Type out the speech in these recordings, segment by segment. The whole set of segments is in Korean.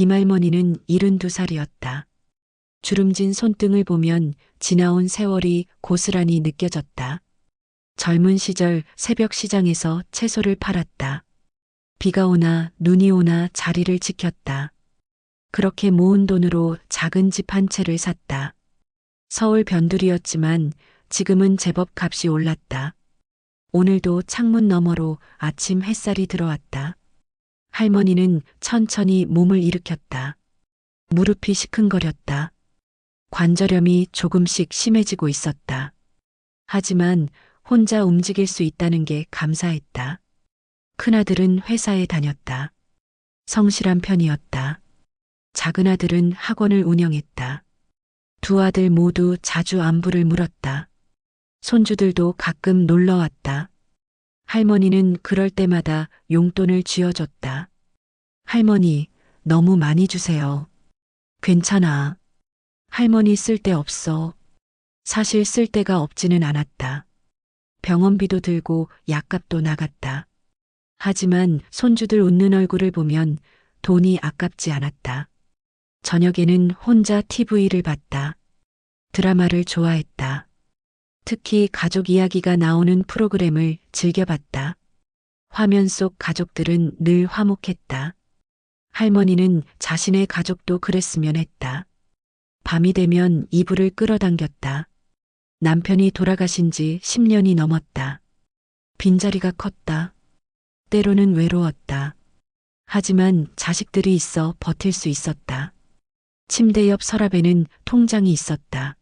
김할머니는 72살이었다. 주름진 손등을 보면 지나온 세월이 고스란히 느껴졌다. 젊은 시절 새벽 시장에서 채소를 팔았다. 비가 오나 눈이 오나 자리를 지켰다. 그렇게 모은 돈으로 작은 집 한 채를 샀다. 서울 변두리였지만 지금은 제법 값이 올랐다. 오늘도 창문 너머로 아침 햇살이 들어왔다. 할머니는 천천히 몸을 일으켰다. 무릎이 시큰거렸다. 관절염이 조금씩 심해지고 있었다. 하지만 혼자 움직일 수 있다는 게 감사했다. 큰아들은 회사에 다녔다. 성실한 편이었다. 작은아들은 학원을 운영했다. 두 아들 모두 자주 안부를 물었다. 손주들도 가끔 놀러 왔다. 할머니는 그럴 때마다 용돈을 쥐어줬다. 할머니, 너무 많이 주세요. 괜찮아. 할머니 쓸 데 없어. 사실 쓸 데가 없지는 않았다. 병원비도 들고 약값도 나갔다. 하지만 손주들 웃는 얼굴을 보면 돈이 아깝지 않았다. 저녁에는 혼자 TV를 봤다. 드라마를 좋아했다. 특히 가족 이야기가 나오는 프로그램을 즐겨봤다. 화면 속 가족들은 늘 화목했다. 할머니는 자신의 가족도 그랬으면 했다. 밤이 되면 이불을 끌어당겼다. 남편이 돌아가신 지 10년이 넘었다. 빈자리가 컸다. 때로는 외로웠다. 하지만 자식들이 있어 버틸 수 있었다. 침대 옆 서랍에는 통장이 있었다.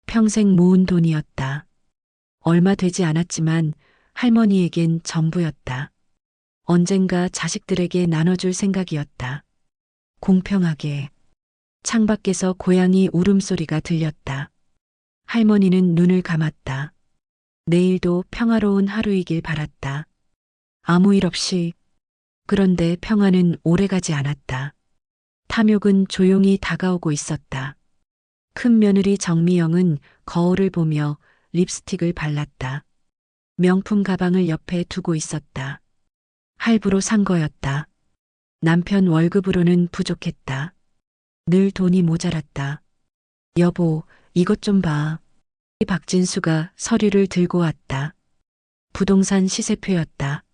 평생 모은 돈이었다. 얼마 되지 않았지만 할머니에겐 전부였다. 언젠가 자식들에게 나눠줄 생각이었다. 공평하게. 창밖에서 고양이 울음소리가 들렸다. 할머니는 눈을 감았다. 내일도 평화로운 하루이길 바랐다. 아무 일 없이. 그런데 평화는 오래가지 않았다. 탐욕은 조용히 다가오고 있었다. 큰 며느리 정미영은 거울을 보며 립스틱을 발랐다. 명품 가방을 옆에 두고 있었다. 할부로 산 거였다. 남편 월급으로는 부족했다. 늘 돈이 모자랐다. 여보, 이것 좀 봐. 박진수가 서류를 들고 왔다. 부동산 시세표였다.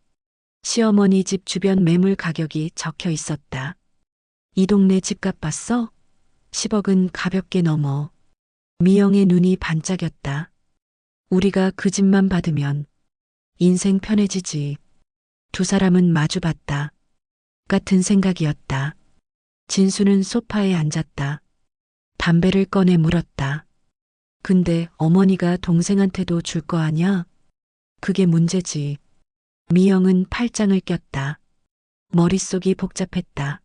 시어머니 집 주변 매물 가격이 적혀 있었다. 이 동네 집값 봤어? 10억은 가볍게 넘어. 미영의 눈이 반짝였다. 우리가 그 집만 받으면 인생 편해지지. 두 사람은 마주봤다. 같은 생각이었다. 진수는 소파에 앉았다. 담배를 꺼내 물었다. 근데 어머니가 동생한테도 줄 거 아냐? 그게 문제지. 미영은 팔짱을 꼈다. 머릿속이 복잡했다.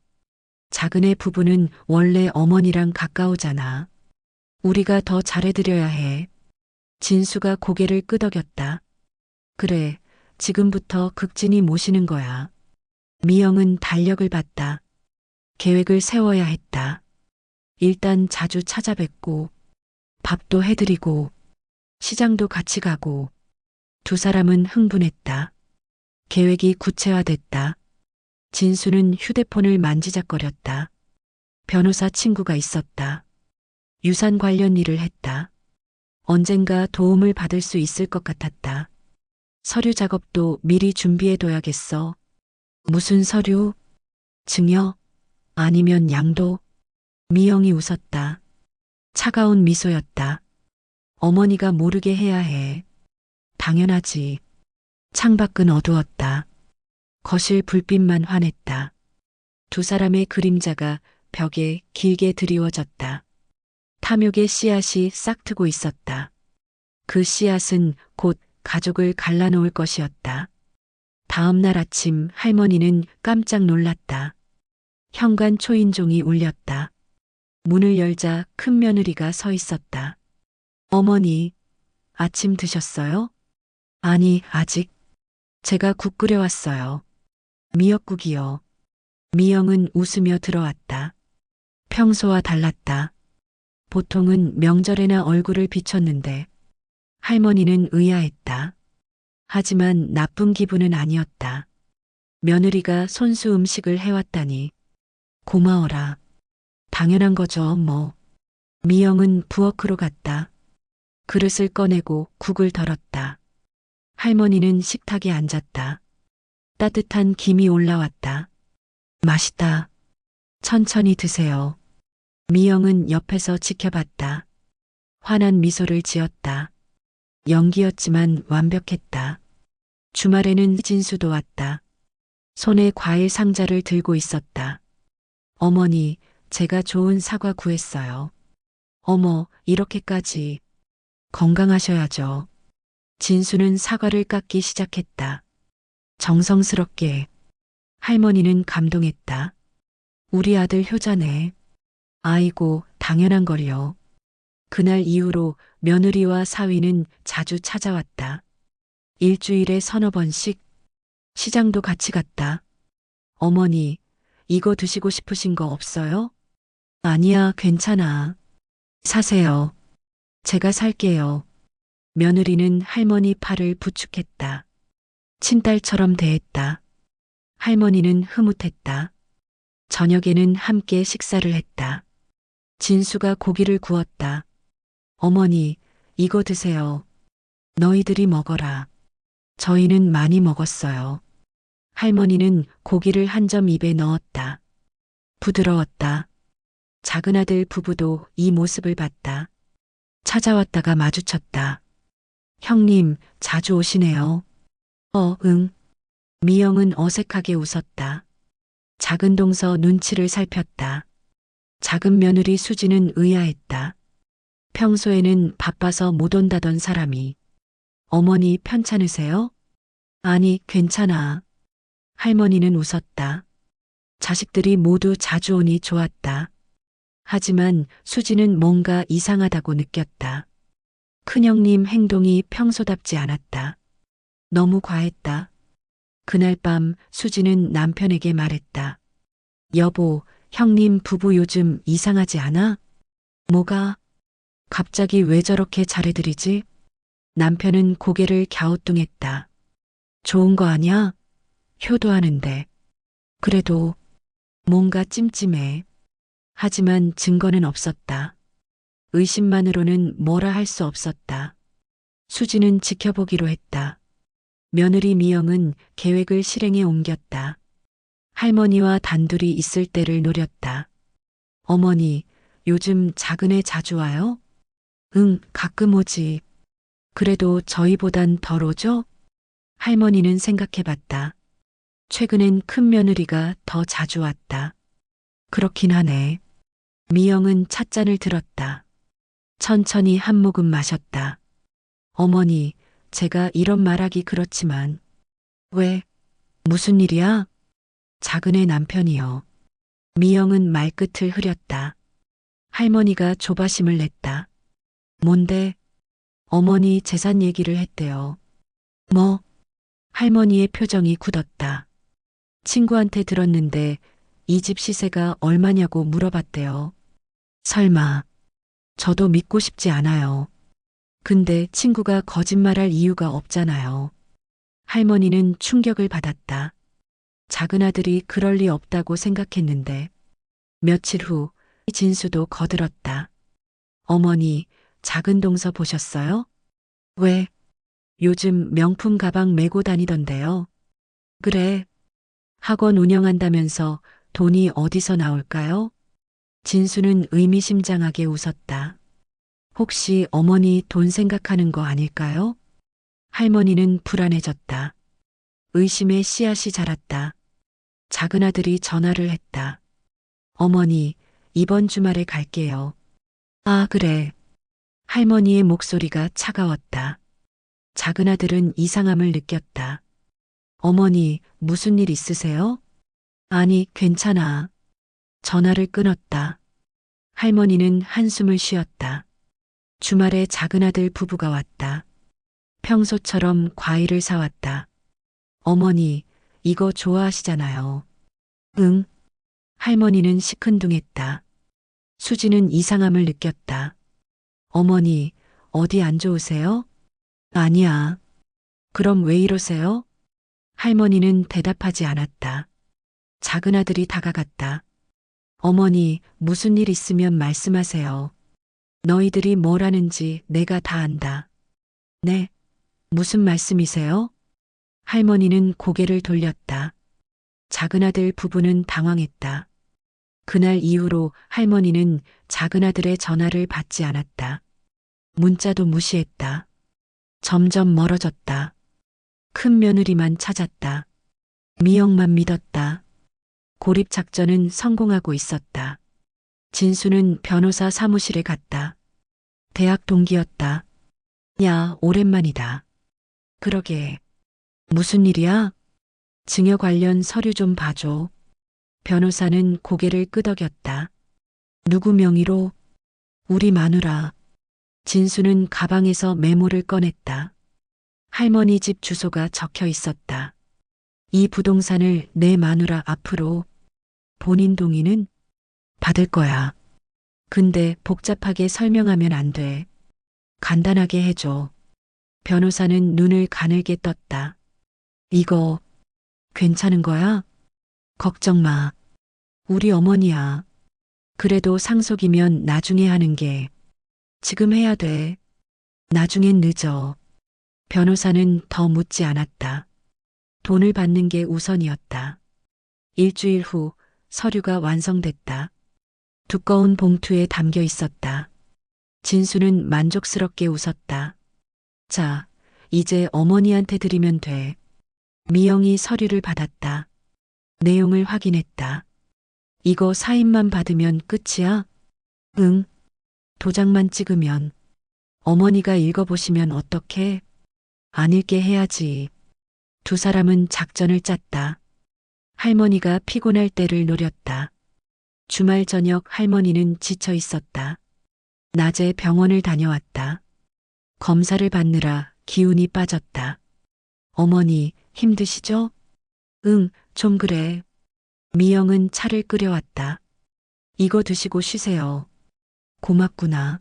작은애 부부는 원래 어머니랑 가까우잖아. 우리가 더 잘해드려야 해. 진수가 고개를 끄덕였다. 그래, 지금부터 극진히 모시는 거야. 미영은 달력을 봤다. 계획을 세워야 했다. 일단 자주 찾아뵙고, 밥도 해드리고, 시장도 같이 가고. 두 사람은 흥분했다. 계획이 구체화됐다. 진수는 휴대폰을 만지작거렸다. 변호사 친구가 있었다. 유산 관련 일을 했다. 언젠가 도움을 받을 수 있을 것 같았다. 서류 작업도 미리 준비해둬야겠어. 무슨 서류? 증여? 아니면 양도? 미영이 웃었다. 차가운 미소였다. 어머니가 모르게 해야 해. 당연하지. 창밖은 어두웠다. 거실 불빛만 환했다. 두 사람의 그림자가 벽에 길게 드리워졌다. 탐욕의 씨앗이 싹트고 있었다. 그 씨앗은 곧 가족을 갈라놓을 것이었다. 다음 날 아침 할머니는 깜짝 놀랐다. 현관 초인종이 울렸다. 문을 열자 큰 며느리가 서 있었다. 어머니, 아침 드셨어요? 아니, 아직. 제가 국 끓여왔어요. 미역국이요. 미영은 웃으며 들어왔다. 평소와 달랐다. 보통은 명절에나 얼굴을 비췄는데 할머니는 의아했다. 하지만 나쁜 기분은 아니었다. 며느리가 손수 음식을 해왔다니. 고마워라. 당연한 거죠, 뭐. 미영은 부엌으로 갔다. 그릇을 꺼내고 국을 덜었다. 할머니는 식탁에 앉았다. 따뜻한 김이 올라왔다. 맛있다. 천천히 드세요. 미영은 옆에서 지켜봤다. 환한 미소를 지었다. 연기였지만 완벽했다. 주말에는 진수도 왔다. 손에 과일 상자를 들고 있었다. 어머니, 제가 좋은 사과 구했어요. 어머, 이렇게까지. 건강하셔야죠. 진수는 사과를 깎기 시작했다. 정성스럽게. 할머니는 감동했다. 우리 아들 효자네. 아이고, 당연한 걸요. 그날 이후로 며느리와 사위는 자주 찾아왔다. 일주일에 서너 번씩. 시장도 같이 갔다. 어머니, 이거 드시고 싶으신 거 없어요? 아니야, 괜찮아. 사세요. 제가 살게요. 며느리는 할머니 팔을 부축했다. 친딸처럼 대했다. 할머니는 흐뭇했다. 저녁에는 함께 식사를 했다. 진수가 고기를 구웠다. 어머니, 이거 드세요. 너희들이 먹어라. 저희는 많이 먹었어요. 할머니는 고기를 한 점 입에 넣었다. 부드러웠다. 작은 아들 부부도 이 모습을 봤다. 찾아왔다가 마주쳤다. 형님, 자주 오시네요. 응. 미영은 어색하게 웃었다. 작은 동서 눈치를 살폈다. 작은 며느리 수지는 의아했다. 평소에는 바빠서 못 온다던 사람이. 어머니 편찮으세요? 아니, 괜찮아. 할머니는 웃었다. 자식들이 모두 자주 오니 좋았다. 하지만 수지는 뭔가 이상하다고 느꼈다. 큰형님 행동이 평소답지 않았다. 너무 과했다. 그날 밤 수지는 남편에게 말했다. 여보, 형님 부부 요즘 이상하지 않아? 뭐가? 갑자기 왜 저렇게 잘해드리지? 남편은 고개를 갸우뚱했다. 좋은 거 아냐? 효도하는데. 그래도 뭔가 찜찜해. 하지만 증거는 없었다. 의심만으로는 뭐라 할 수 없었다. 수지는 지켜보기로 했다. 며느리 미영은 계획을 실행에 옮겼다. 할머니와 단둘이 있을 때를 노렸다. 어머니, 요즘 작은애 자주 와요? 응, 가끔 오지. 그래도 저희보단 덜 오죠? 할머니는 생각해봤다. 최근엔 큰 며느리가 더 자주 왔다. 그렇긴 하네. 미영은 찻잔을 들었다. 천천히 한 모금 마셨다. 어머니, 제가 이런 말하기 그렇지만. 왜? 무슨 일이야? 작은애 남편이요. 미영은 말끝을 흐렸다. 할머니가 조바심을 냈다. 뭔데? 어머니 재산 얘기를 했대요. 뭐? 할머니의 표정이 굳었다. 친구한테 들었는데 이 집 시세가 얼마냐고 물어봤대요. 설마. 저도 믿고 싶지 않아요. 근데 친구가 거짓말할 이유가 없잖아요. 할머니는 충격을 받았다. 작은 아들이 그럴 리 없다고 생각했는데. 며칠 후 진수도 거들었다. 어머니, 작은 동서 보셨어요? 왜? 요즘 명품 가방 메고 다니던데요. 그래. 학원 운영한다면서 돈이 어디서 나올까요? 진수는 의미심장하게 웃었다. 혹시 어머니 돈 생각하는 거 아닐까요? 할머니는 불안해졌다. 의심의 씨앗이 자랐다. 작은 아들이 전화를 했다. 어머니, 이번 주말에 갈게요. 아, 그래. 할머니의 목소리가 차가웠다. 작은 아들은 이상함을 느꼈다. 어머니, 무슨 일 있으세요? 아니, 괜찮아. 전화를 끊었다. 할머니는 한숨을 쉬었다. 주말에 작은 아들 부부가 왔다. 평소처럼 과일을 사왔다. 어머니, 이거 좋아하시잖아요. 응. 할머니는 시큰둥했다. 수지는 이상함을 느꼈다. 어머니, 어디 안 좋으세요? 아니야. 그럼 왜 이러세요? 할머니는 대답하지 않았다. 작은 아들이 다가갔다. 어머니, 무슨 일 있으면 말씀하세요. 너희들이 뭘 하는지 내가 다 안다. 네, 무슨 말씀이세요? 할머니는 고개를 돌렸다. 작은 아들 부부는 당황했다. 그날 이후로 할머니는 작은 아들의 전화를 받지 않았다. 문자도 무시했다. 점점 멀어졌다. 큰 며느리만 찾았다. 미영만 믿었다. 고립 작전은 성공하고 있었다. 진수는 변호사 사무실에 갔다. 대학 동기였다. 야, 오랜만이다. 그러게. 무슨 일이야? 증여 관련 서류 좀 봐줘. 변호사는 고개를 끄덕였다. 누구 명의로? 우리 마누라. 진수는 가방에서 메모를 꺼냈다. 할머니 집 주소가 적혀 있었다. 이 부동산을 내 마누라 앞으로. 본인 동의는? 받을 거야. 근데 복잡하게 설명하면 안 돼. 간단하게 해줘. 변호사는 눈을 가늘게 떴다. 이거 괜찮은 거야? 걱정 마. 우리 어머니야. 그래도 상속이면 나중에 하는 게 지금 해야 돼. 나중엔 늦어. 변호사는 더 묻지 않았다. 돈을 받는 게 우선이었다. 일주일 후 서류가 완성됐다. 두꺼운 봉투에 담겨 있었다. 진수는 만족스럽게 웃었다. 자, 이제 어머니한테 드리면 돼. 미영이 서류를 받았다. 내용을 확인했다. 이거 사인만 받으면 끝이야? 응. 도장만 찍으면. 어머니가 읽어보시면 어떡해? 안 읽게 해야지. 두 사람은 작전을 짰다. 할머니가 피곤할 때를 노렸다. 주말 저녁 할머니는 지쳐 있었다. 낮에 병원을 다녀왔다. 검사를 받느라 기운이 빠졌다. 어머니, 힘드시죠? 응, 좀 그래. 미영은 차를 끓여왔다. 이거 드시고 쉬세요. 고맙구나.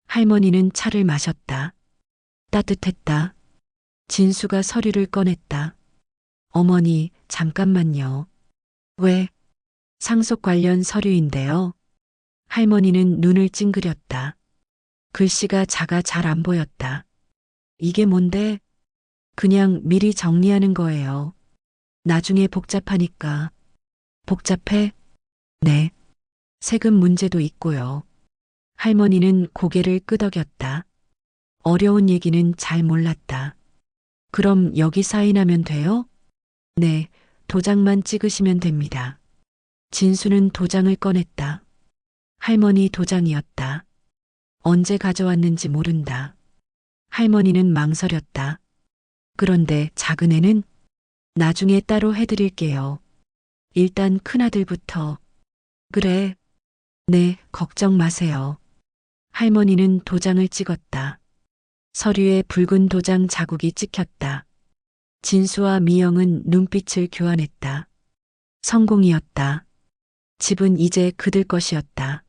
할머니는 차를 마셨다. 따뜻했다. 진수가 서류를 꺼냈다. 어머니, 잠깐만요. 왜? 상속 관련 서류인데요. 할머니는 눈을 찡그렸다. 글씨가 작아 잘 안 보였다. 이게 뭔데? 그냥 미리 정리하는 거예요. 나중에 복잡하니까. 복잡해? 네. 세금 문제도 있고요. 할머니는 고개를 끄덕였다. 어려운 얘기는 잘 몰랐다. 그럼 여기 사인하면 돼요? 네, 도장만 찍으시면 됩니다. 진수는 도장을 꺼냈다. 할머니 도장이었다. 언제 가져왔는지 모른다. 할머니는 망설였다. 그런데 작은 애는? 나중에 따로 해드릴게요. 일단 큰아들부터. 그래. 네, 걱정 마세요. 할머니는 도장을 찍었다. 서류에 붉은 도장 자국이 찍혔다. 진수와 미영은 눈빛을 교환했다. 성공이었다. 집은 이제 그들 것이었다.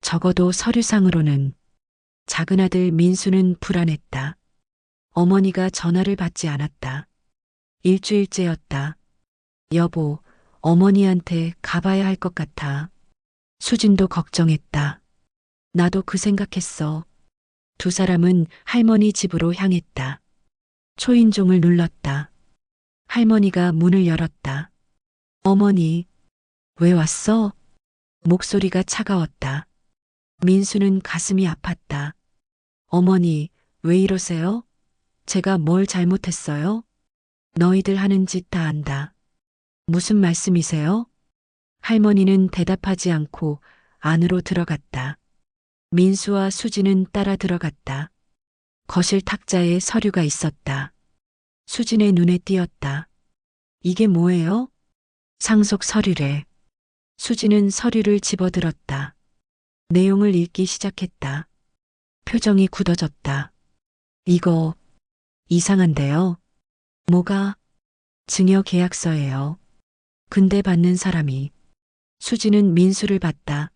적어도 서류상으로는. 작은 아들 민수는 불안했다. 어머니가 전화를 받지 않았다. 일주일째였다. 여보, 어머니한테 가봐야 할 것 같아. 수진도 걱정했다. 나도 그 생각했어. 두 사람은 할머니 집으로 향했다. 초인종을 눌렀다. 할머니가 문을 열었다. 어머니, 왜 왔어? 목소리가 차가웠다. 민수는 가슴이 아팠다. 어머니, 왜 이러세요? 제가 뭘 잘못했어요? 너희들 하는 짓 다 안다. 무슨 말씀이세요? 할머니는 대답하지 않고 안으로 들어갔다. 민수와 수진은 따라 들어갔다. 거실 탁자에 서류가 있었다. 수진의 눈에 띄었다. 이게 뭐예요? 상속 서류래. 수진은 서류를 집어들었다. 내용을 읽기 시작했다. 표정이 굳어졌다. 이거 이상한데요. 뭐가? 증여 계약서예요. 근데 받는 사람이. 수진은 민수를 봤다.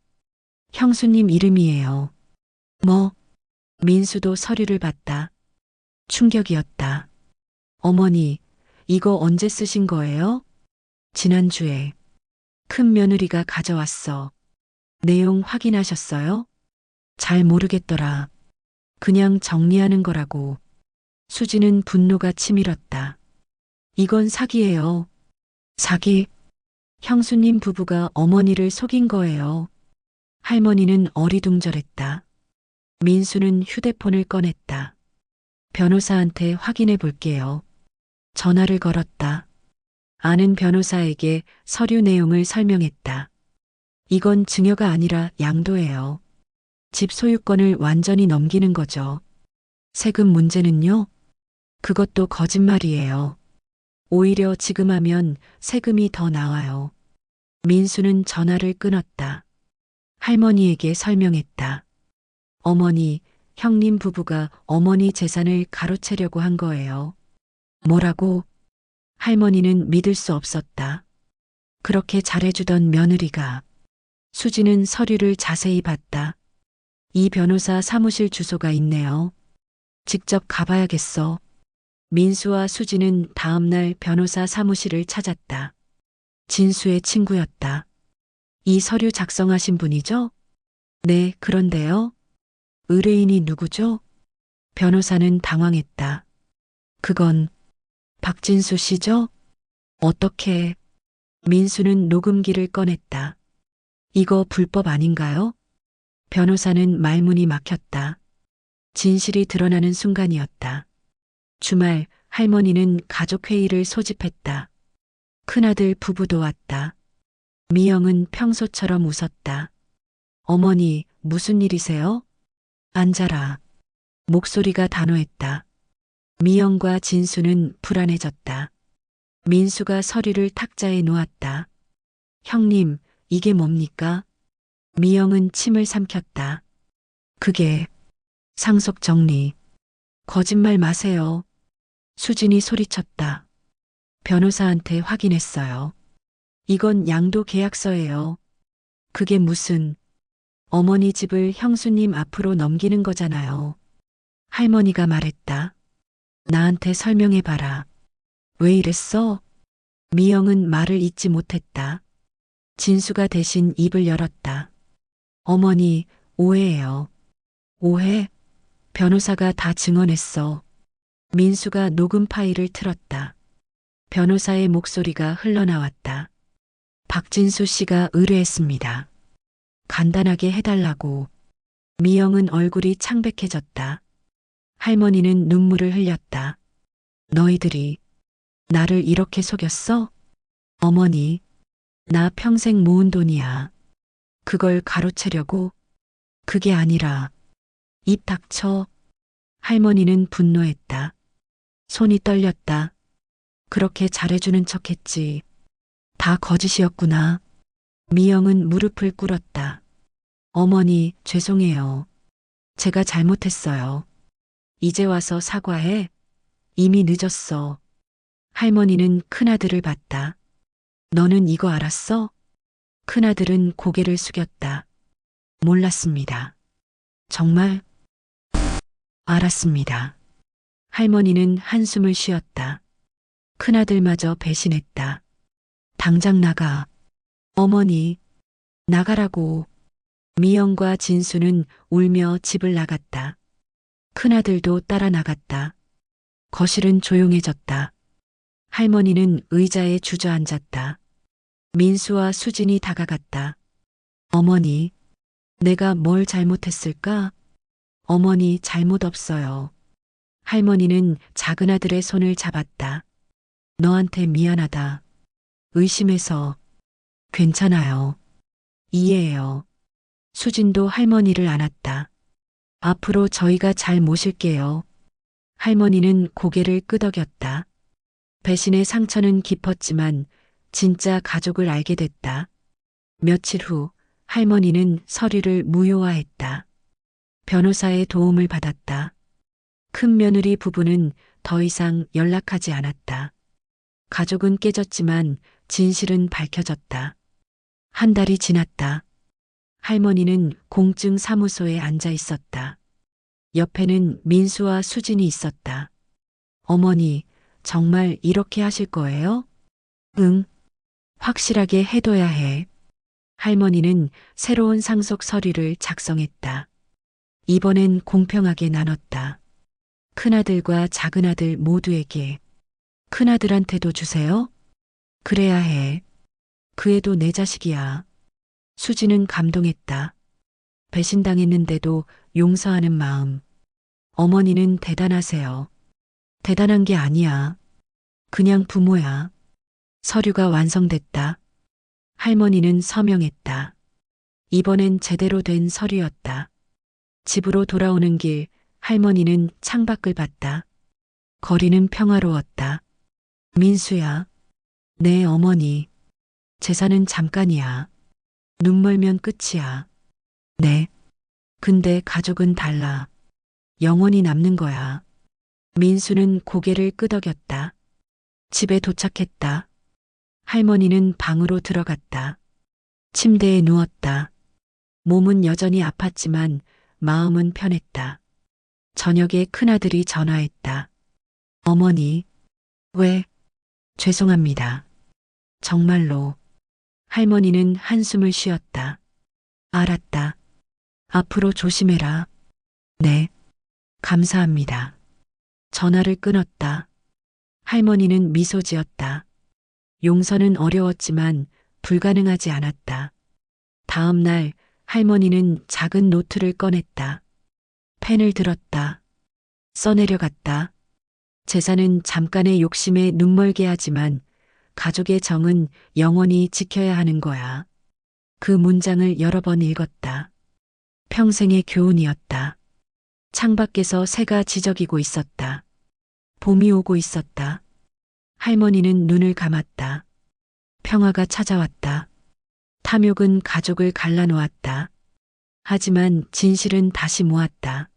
형수님 이름이에요. 뭐? 민수도 서류를 봤다. 충격이었다. 어머니, 이거 언제 쓰신 거예요? 지난주에. 큰 며느리가 가져왔어. 내용 확인하셨어요? 잘 모르겠더라. 그냥 정리하는 거라고. 수지는 분노가 치밀었다. 이건 사기예요. 사기? 형수님 부부가 어머니를 속인 거예요. 할머니는 어리둥절했다. 민수는 휴대폰을 꺼냈다. 변호사한테 확인해 볼게요. 전화를 걸었다. 아는 변호사에게 서류 내용을 설명했다. 이건 증여가 아니라 양도예요. 집 소유권을 완전히 넘기는 거죠. 세금 문제는요? 그것도 거짓말이에요. 오히려 지금 하면 세금이 더 나와요. 민수는 전화를 끊었다. 할머니에게 설명했다. 어머니, 형님 부부가 어머니 재산을 가로채려고 한 거예요. 뭐라고? 할머니는 믿을 수 없었다. 그렇게 잘해주던 며느리가. 수지는 서류를 자세히 봤다. 이 변호사 사무실 주소가 있네요. 직접 가봐야겠어. 민수와 수지는 다음날 변호사 사무실을 찾았다. 진수의 친구였다. 이 서류 작성하신 분이죠? 네, 그런데요. 의뢰인이 누구죠? 변호사는 당황했다. 그건 박진수 씨죠? 어떻게? 민수는 녹음기를 꺼냈다. 이거 불법 아닌가요? 변호사는 말문이 막혔다. 진실이 드러나는 순간이었다. 주말 할머니는 가족회의를 소집했다. 큰아들 부부도 왔다. 미영은 평소처럼 웃었다. 어머니, 무슨 일이세요? 앉아라. 목소리가 단호했다. 미영과 진수는 불안해졌다. 민수가 서류를 탁자에 놓았다. 형님, 이게 뭡니까? 미영은 침을 삼켰다. 그게 상속 정리. 거짓말 마세요. 수진이 소리쳤다. 변호사한테 확인했어요. 이건 양도 계약서예요. 그게 무슨 어머니 집을 형수님 앞으로 넘기는 거잖아요. 할머니가 말했다. 나한테 설명해봐라. 왜 이랬어? 미영은 말을 잇지 못했다. 진수가 대신 입을 열었다. 어머니, 오해예요. 오해? 변호사가 다 증언했어. 민수가 녹음 파일을 틀었다. 변호사의 목소리가 흘러나왔다. 박진수 씨가 의뢰했습니다. 간단하게 해달라고. 미영은 얼굴이 창백해졌다. 할머니는 눈물을 흘렸다. 너희들이 나를 이렇게 속였어? 어머니, 나 평생 모은 돈이야. 그걸 가로채려고? 그게 아니라. 입 닥쳐. 할머니는 분노했다. 손이 떨렸다. 그렇게 잘해주는 척했지. 다 거짓이었구나. 미영은 무릎을 꿇었다. 어머니, 죄송해요. 제가 잘못했어요. 이제 와서 사과해. 이미 늦었어. 할머니는 큰아들을 봤다. 너는 이거 알았어? 큰아들은 고개를 숙였다. 몰랐습니다. 정말? 알았습니다. 할머니는 한숨을 쉬었다. 큰아들마저 배신했다. 당장 나가. 어머니, 나가라고. 미영과 진수는 울며 집을 나갔다. 큰아들도 따라 나갔다. 거실은 조용해졌다. 할머니는 의자에 주저앉았다. 민수와 수진이 다가갔다. 어머니, 내가 뭘 잘못했을까? 어머니 잘못 없어요. 할머니는 작은 아들의 손을 잡았다. 너한테 미안하다. 의심해서. 괜찮아요. 이해해요. 수진도 할머니를 안았다. 앞으로 저희가 잘 모실게요. 할머니는 고개를 끄덕였다. 배신의 상처는 깊었지만 진짜 가족을 알게 됐다. 며칠 후 할머니는 서류를 무효화했다. 변호사의 도움을 받았다. 큰 며느리 부부는 더 이상 연락하지 않았다. 가족은 깨졌지만 진실은 밝혀졌다. 한 달이 지났다. 할머니는 공증 사무소에 앉아 있었다. 옆에는 민수와 수진이 있었다. 어머니, 정말 이렇게 하실 거예요? 응. 확실하게 해둬야 해. 할머니는 새로운 상속 서류를 작성했다. 이번엔 공평하게 나눴다. 큰아들과 작은아들 모두에게. 큰아들한테도 주세요? 그래야 해. 그 애도 내 자식이야. 수지는 감동했다. 배신당했는데도 용서하는 마음. 어머니는 대단하세요. 대단한 게 아니야. 그냥 부모야. 서류가 완성됐다. 할머니는 서명했다. 이번엔 제대로 된 서류였다. 집으로 돌아오는 길 할머니는 창밖을 봤다. 거리는 평화로웠다. 민수야. 내 어머니. 재산은 잠깐이야. 눈 멀면 끝이야. 네. 근데 가족은 달라. 영원히 남는 거야. 민수는 고개를 끄덕였다. 집에 도착했다. 할머니는 방으로 들어갔다. 침대에 누웠다. 몸은 여전히 아팠지만 마음은 편했다. 저녁에 큰아들이 전화했다. 어머니. 왜? 죄송합니다. 정말로. 할머니는 한숨을 쉬었다. 알았다. 앞으로 조심해라. 네. 감사합니다. 전화를 끊었다. 할머니는 미소 지었다. 용서는 어려웠지만 불가능하지 않았다. 다음 날 할머니는 작은 노트를 꺼냈다. 펜을 들었다. 써내려갔다. 재산은 잠깐의 욕심에 눈멀게 하지만 가족의 정은 영원히 지켜야 하는 거야. 그 문장을 여러 번 읽었다. 평생의 교훈이었다. 창밖에서 새가 지저귀고 있었다. 봄이 오고 있었다. 할머니는 눈을 감았다. 평화가 찾아왔다. 탐욕은 가족을 갈라놓았다. 하지만 진실은 다시 모았다.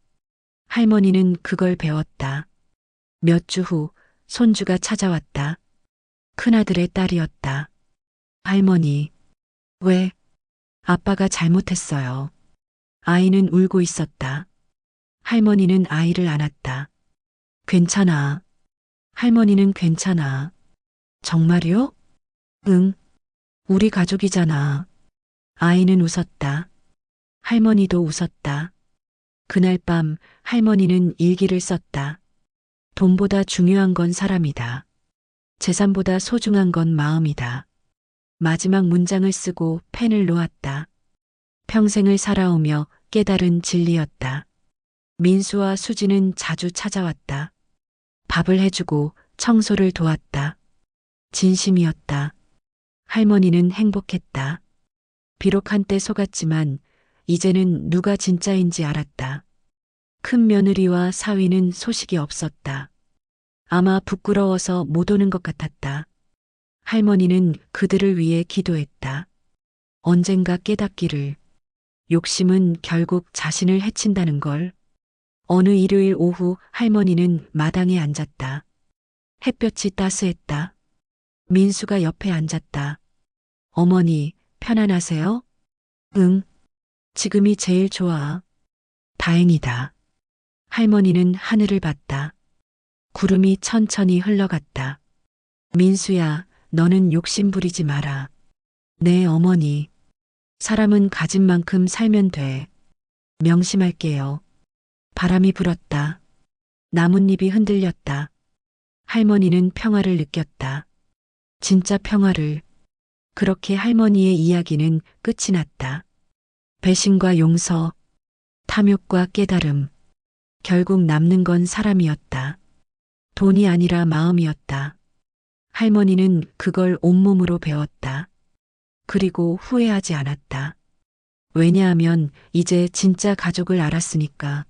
할머니는 그걸 배웠다. 몇 주 후 손주가 찾아왔다. 큰아들의 딸이었다. 할머니. 왜? 아빠가 잘못했어요. 아이는 울고 있었다. 할머니는 아이를 안았다. 괜찮아. 할머니는 괜찮아. 정말요? 응. 우리 가족이잖아. 아이는 웃었다. 할머니도 웃었다. 그날 밤 할머니는 일기를 썼다. 돈보다 중요한 건 사람이다. 재산보다 소중한 건 마음이다. 마지막 문장을 쓰고 펜을 놓았다. 평생을 살아오며 깨달은 진리였다. 민수와 수지는 자주 찾아왔다. 밥을 해주고 청소를 도왔다. 진심이었다. 할머니는 행복했다. 비록 한때 속았지만 이제는 누가 진짜인지 알았다. 큰 며느리와 사위는 소식이 없었다. 아마 부끄러워서 못 오는 것 같았다. 할머니는 그들을 위해 기도했다. 언젠가 깨닫기를. 욕심은 결국 자신을 해친다는 걸. 어느 일요일 오후 할머니는 마당에 앉았다. 햇볕이 따스했다. 민수가 옆에 앉았다. 어머니, 편안하세요? 응. 지금이 제일 좋아. 다행이다. 할머니는 하늘을 봤다. 구름이 천천히 흘러갔다. 민수야, 너는 욕심 부리지 마라. 네, 어머니. 사람은 가진 만큼 살면 돼. 명심할게요. 바람이 불었다. 나뭇잎이 흔들렸다. 할머니는 평화를 느꼈다. 진짜 평화를. 그렇게 할머니의 이야기는 끝이 났다. 배신과 용서, 탐욕과 깨달음. 결국 남는 건 사람이었다. 돈이 아니라 마음이었다. 할머니는 그걸 온몸으로 배웠다. 그리고 후회하지 않았다. 왜냐하면 이제 진짜 가족을 알았으니까.